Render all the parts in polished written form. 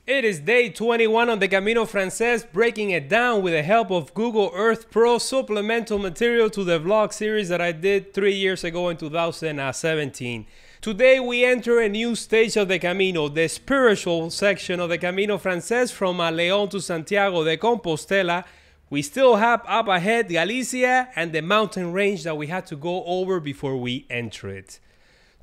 It is day 21 on the Camino Frances, breaking it down with the help of Google Earth Pro supplemental material to the vlog series that I did 3 years ago in 2017. Today we enter a new stage of the Camino, the spiritual section of the Camino Frances from León to Santiago de Compostela. We still have up ahead Galicia and the mountain range that we had to go over before we enter it.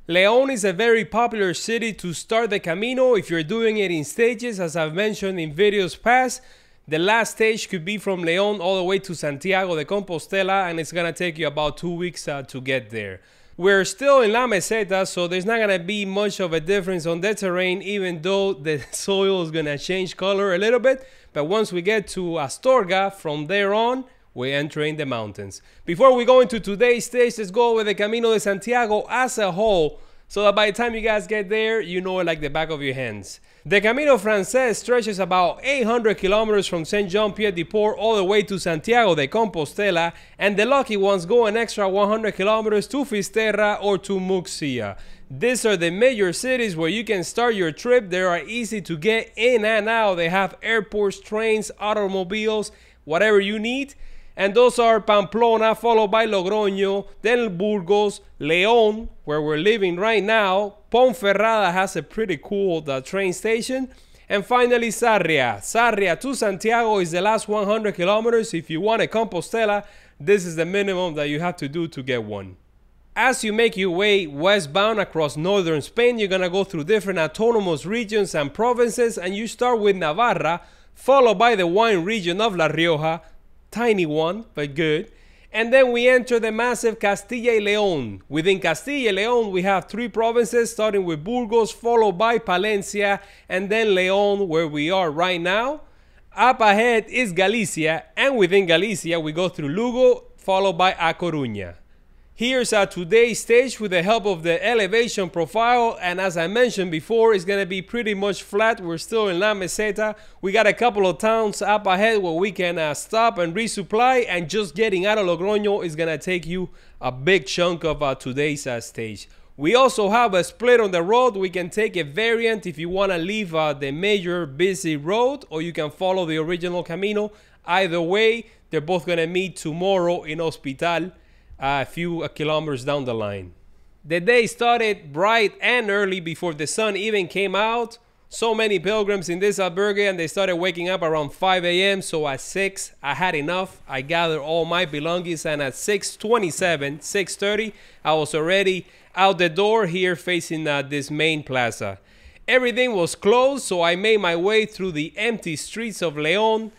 León is a very popular city to start the Camino if you're doing it in stages. As I've mentioned in videos past, the last stage could be from León all the way to Santiago de Compostela, and it's gonna take you about 2 weeks to get there. We're still in La Meseta, so there's not gonna be much of a difference on the terrain, even though the soil is gonna change color a little bit. But once we get to Astorga, from there on, we're entering the mountains. Before we go into today's stage, let's go over the Camino de Santiago as a whole, so that by the time you guys get there, you know it like the back of your hands. The Camino Frances stretches about 800 kilometers from Saint-Jean-Pied-de-Port all the way to Santiago de Compostela, and the lucky ones go an extra 100 kilometers to Fisterra or to Muxia. These are the major cities where you can start your trip. They are easy to get in and out. They have airports, trains, automobiles, whatever you need. And those are Pamplona, followed by Logroño, then Burgos, León, where we're living right now. Ponferrada has a pretty cool train station. And finally Sarria. Sarria to Santiago is the last 100 kilometers. If you want a Compostela, this is the minimum that you have to do to get one. As you make your way westbound across northern Spain, you're gonna go through different autonomous regions and provinces, and you start with Navarra, followed by the wine region of La Rioja, tiny one, but good. And then we enter the massive Castilla y León. Within Castilla y León, we have 3 provinces, starting with Burgos, followed by Palencia, and then León, where we are right now. Up ahead is Galicia, and within Galicia, we go through Lugo, followed by A Coruña. Here's our today's stage with the help of the elevation profile, and as I mentioned before, it's gonna be pretty much flat. We're still in La Meseta. We got a couple of towns up ahead where we can stop and resupply, and just getting out of Logroño is gonna take you a big chunk of today's stage. We also have a split on the road. We can take a variant if you wanna leave the major busy road, or you can follow the original Camino. Either way, they're both gonna meet tomorrow in Hospital, a few kilometers down the line. The day started bright and early before the sun even came out. So many pilgrims in this albergue, and they started waking up around 5 a.m. So at 6, I had enough. I gathered all my belongings, and at 6:27, 6:30, I was already out the door here facing this main plaza. Everything was closed, so I made my way through the empty streets of León,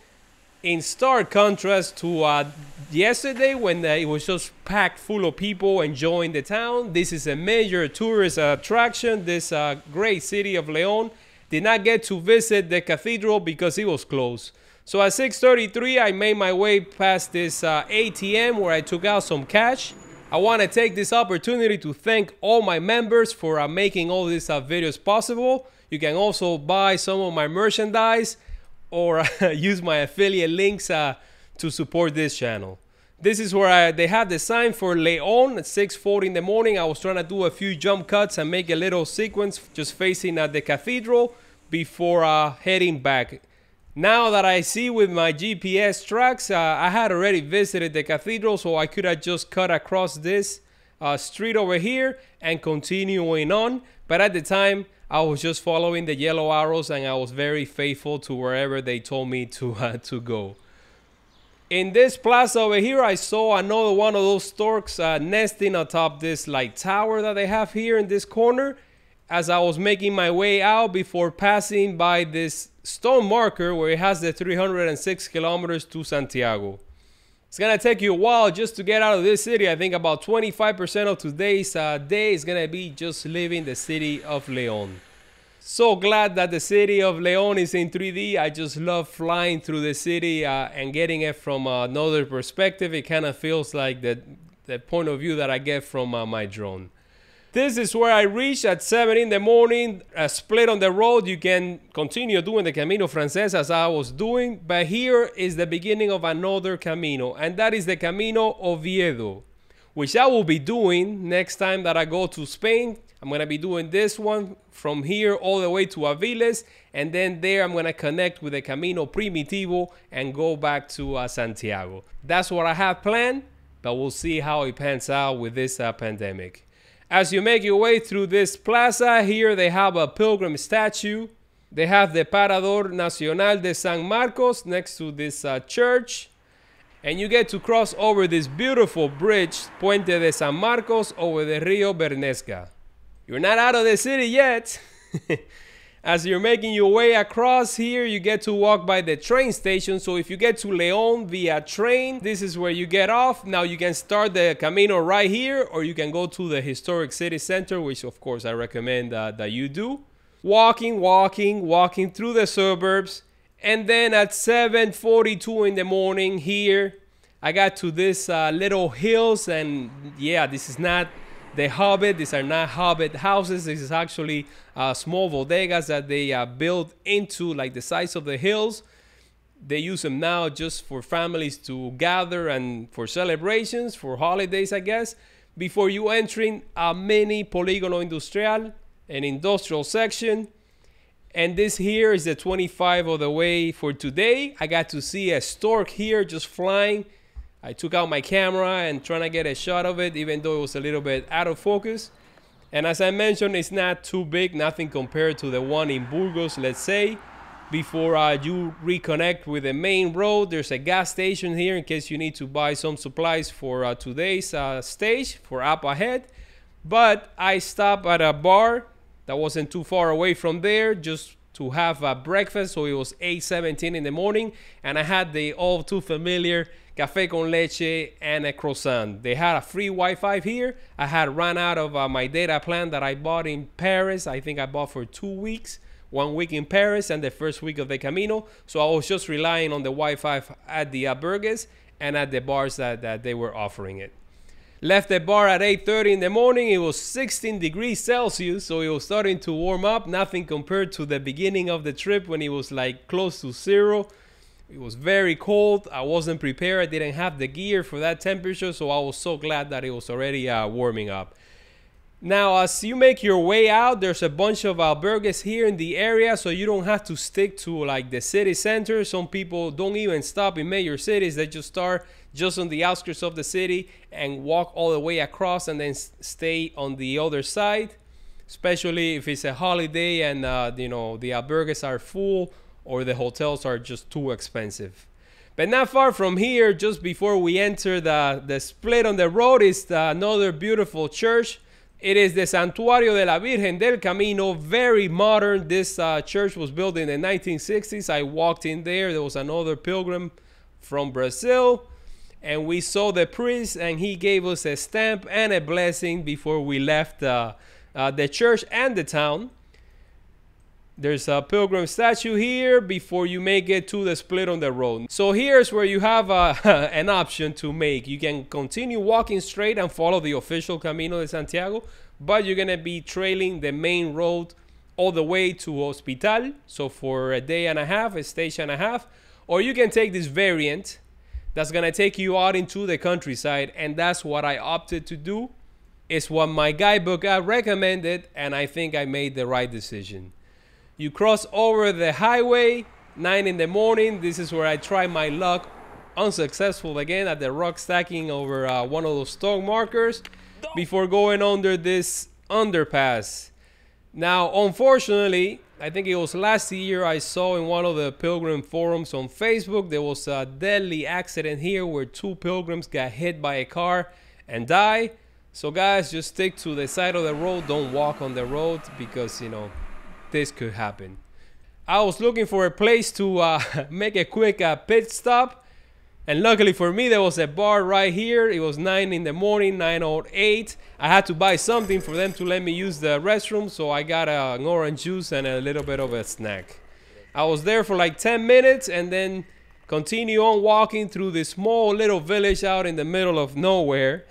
in stark contrast to yesterday when it was just packed full of people enjoying the town. This is a major tourist attraction. This great city of León. Did not get to visit the cathedral because it was closed. So at 6:33, I made my way past this ATM where I took out some cash. I want to take this opportunity to thank all my members for making all these videos possible. You can also buy some of my merchandise or use my affiliate links to support this channel. This is where they have the sign for León at 6:40 in the morning. I was trying to do a few jump cuts and make a little sequence just facing the cathedral before heading back. Now that I see with my GPS tracks, I had already visited the cathedral, so I could have just cut across this street over here and continuing on. But at the time, I was just following the yellow arrows, and I was very faithful to wherever they told me to go. In this plaza over here, I saw another one of those storks nesting atop this tower that they have here in this corner. As I was making my way out before passing by this stone marker where it has the 306 kilometers to Santiago. It's gonna take you a while just to get out of this city. I think about 25% of today's day is gonna be just leaving the city of León. So glad that the city of León is in 3D. I just love flying through the city and getting it from another perspective. It kind of feels like the point of view that I get from my drone. This is where I reached at 7 in the morning, a split on the road. You can continue doing the Camino Frances as I was doing, but here is the beginning of another Camino, and that is the Camino Oviedo, which I will be doing next time that I go to Spain. I'm going to be doing this one from here all the way to Aviles, and then there I'm going to connect with the Camino Primitivo and go back to Santiago. That's what I have planned, but we'll see how it pans out with this pandemic. As you make your way through this plaza, here they have a pilgrim statue. They have the Parador Nacional de San Marcos next to this church. And you get to cross over this beautiful bridge, Puente de San Marcos, over the Rio Bernesga. You're not out of the city yet. As you're making your way across here, you get to walk by the train station. So if you get to León via train, this is where you get off. Now you can start the Camino right here, or you can go to the historic city center, which of course I recommend that you do. Walking through the suburbs. And then at 7:42 in the morning here, I got to this little hills, and yeah, this is not the Hobbit. These are not Hobbit houses. This is actually small bodegas that they built into like the size of the hills. They use them now just for families to gather and for celebrations, for holidays, I guess. Before you entering a mini Polígono Industrial, an industrial section. And this here is the 25 of the way for today. I got to see a stork here just flying. I took out my camera and trying to get a shot of it, even though it was a little bit out of focus. And as I mentioned, it's not too big, nothing compared to the one in Burgos, let's say. Before you reconnect with the main road, there's a gas station here in case you need to buy some supplies for today's stage for up ahead. But I stopped at a bar that wasn't too far away from there just to have breakfast. So it was 8:17 in the morning, and I had the all too familiar café con leche and a croissant. They had a free Wi-Fi here. I had run out of my data plan that I bought in Paris. I think I bought for 2 weeks, 1 week in Paris and the first week of the Camino. So I was just relying on the Wi-Fi at the albergues and at the bars that they were offering it. Left the bar at 8:30 in the morning. It was 16 degrees Celsius, so it was starting to warm up. Nothing compared to the beginning of the trip when it was like close to zero. It was very cold. I wasn't prepared. I didn't have the gear for that temperature, so I was so glad that it was already warming up. Now, as you make your way out, there's a bunch of albergues here in the area, so you don't have to stick to like the city center. Some people don't even stop in major cities. They just start just on the outskirts of the city and walk all the way across and then stay on the other side, especially if it's a holiday and you know, the albergues are full or the hotels are just too expensive. But not far from here, just before we enter the split on the road, is another beautiful church. It is the Santuario de la Virgen del Camino, very modern. This church was built in the 1960s. I walked in there. There was another pilgrim from Brazil, and we saw the priest, and he gave us a stamp and a blessing before we left the church and the town. There's a pilgrim statue here before you make it to the split on the road. So here's where you have an option to make. You can continue walking straight and follow the official Camino de Santiago, but you're going to be trailing the main road all the way to Hospital. So for a day and a half, a stage and a half. Or you can take this variant that's going to take you out into the countryside, and that's what I opted to do. It's what my guidebook recommended, and I think I made the right decision. You cross over the highway, 9 in the morning. This is where I try my luck, unsuccessful again, at the rock stacking over one of those stone markers before going under this underpass. Now, unfortunately, I think it was last year I saw in one of the pilgrim forums on Facebook, there was a deadly accident here where 2 pilgrims got hit by a car and died. So guys, just stick to the side of the road. Don't walk on the road because, you know, this could happen. I was looking for a place to make a quick pit stop, and luckily for me there was a bar right here. It was 9 in the morning, 9:08. I had to buy something for them to let me use the restroom, so I got an orange juice and a little bit of a snack. I was there for like 10 minutes and then continue on walking through this small little village out in the middle of nowhere.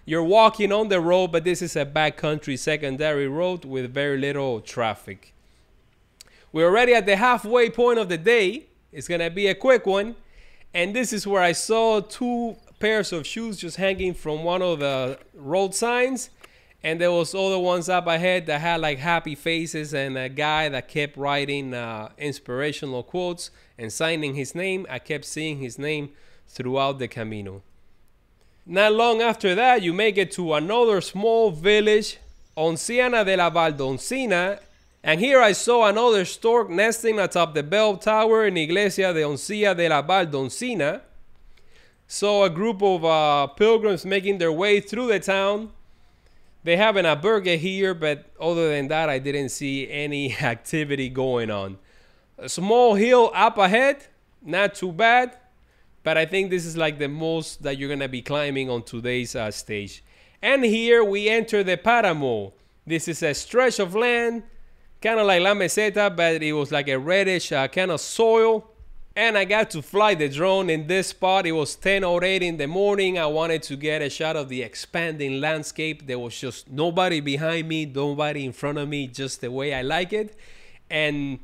You're walking on the road, but this is a backcountry secondary road with very little traffic. We're already at the halfway point of the day. It's going to be a quick one. And this is where I saw 2 pairs of shoes just hanging from one of the road signs. And there was other ones up ahead that had like happy faces and a guy that kept writing inspirational quotes and signing his name. I kept seeing his name throughout the Camino. Not long after that, you make it to another small village, Onciana de la Valdoncina, and here I saw another stork nesting atop the bell tower in Iglesia de Oncia de la Valdoncina. Saw a group of pilgrims making their way through the town. They have an albergue here, but other than that, I didn't see any activity going on. A small hill up ahead, not too bad, but I think this is like the most that you're gonna be climbing on today's stage. And here we enter the Paramo. This is a stretch of land, kind of like La Meseta, but it was like a reddish kind of soil. And I got to fly the drone in this spot. It was 10:08 in the morning. I wanted to get a shot of the expanding landscape. There was just nobody behind me, nobody in front of me, just the way I like it. And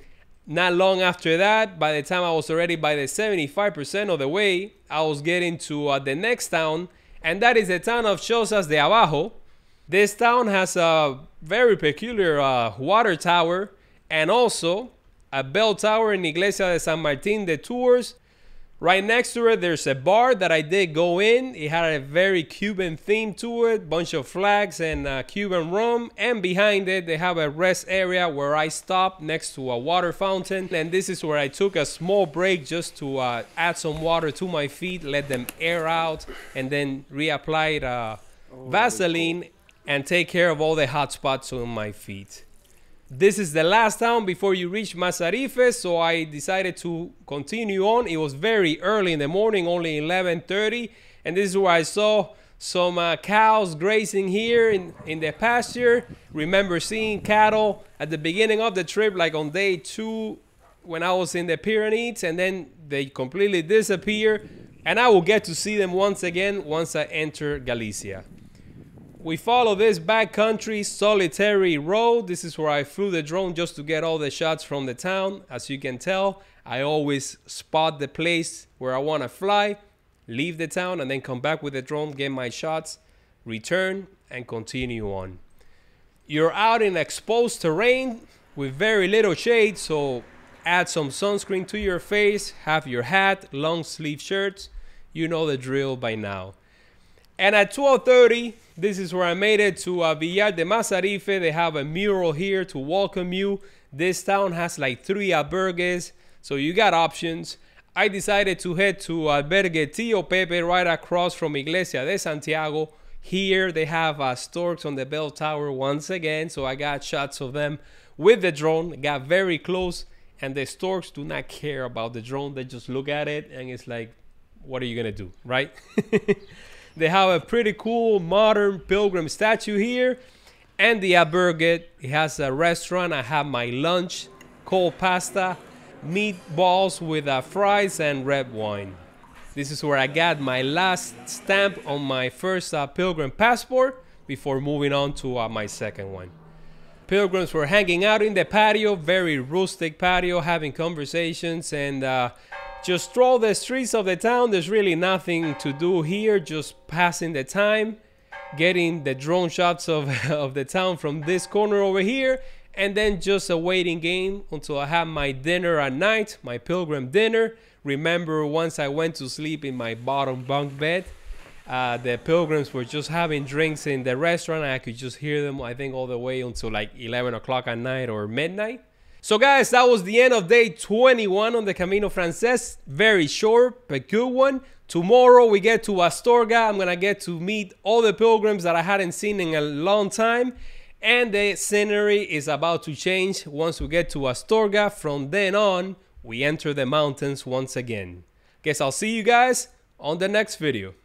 not long after that, by the time I was already by the 75% of the way, I was getting to the next town, and that is the town of Chozas de Abajo. This town has a very peculiar water tower and also a bell tower in Iglesia de San Martín de Tours. Right next to it, there's a bar that I did go in. It had a very Cuban theme to it, bunch of flags and Cuban rum. And behind it, they have a rest area where I stopped next to a water fountain. And this is where I took a small break just to add some water to my feet, let them air out, and then reapplied Vaseline and take care of all the hot spots on my feet. This is the last town before you reach Mazarife, so I decided to continue on. It was very early in the morning, only 11:30, and this is where I saw some cows grazing here in the pasture. Remember seeing cattle at the beginning of the trip, like on day 2 when I was in the Pyrenees, and then they completely disappear, and I will get to see them once again once I enter Galicia. We follow this backcountry solitary road. This is where I flew the drone just to get all the shots from the town. As you can tell, I always spot the place where I want to fly, leave the town, and then come back with the drone, get my shots, return, and continue on. You're out in exposed terrain with very little shade, so add some sunscreen to your face, have your hat, long sleeve shirts. You know the drill by now. And at 12:30, this is where I made it to Villar de Mazarife. They have a mural here to welcome you. This town has like 3 albergues, so you got options. I decided to head to Albergue Tío Pepe right across from Iglesia de Santiago. Here they have storks on the bell tower once again, so I got shots of them with the drone. Got very close, and the storks do not care about the drone. They just look at it, and it's like, what are you gonna do, right? They have a pretty cool modern pilgrim statue here, and the albergue, it has a restaurant. I have my lunch, cold pasta, meatballs with fries and red wine. This is where I got my last stamp on my first pilgrim passport before moving on to my second one. Pilgrims were hanging out in the patio, very rustic patio, having conversations, and just stroll the streets of the town. There's really nothing to do here, just passing the time, getting the drone shots of the town from this corner over here, and then just a waiting game until I have my dinner at night, my pilgrim dinner. Remember, once I went to sleep in my bottom bunk bed, the pilgrims were just having drinks in the restaurant. I could just hear them, I think, all the way until like 11 o'clock at night or midnight. So guys, that was the end of day 21 on the Camino Frances. Very short, but good one. Tomorrow we get to Astorga. I'm gonna get to meet all the pilgrims that I hadn't seen in a long time. And the scenery is about to change once we get to Astorga. From then on, we enter the mountains once again. Guess I'll see you guys on the next video.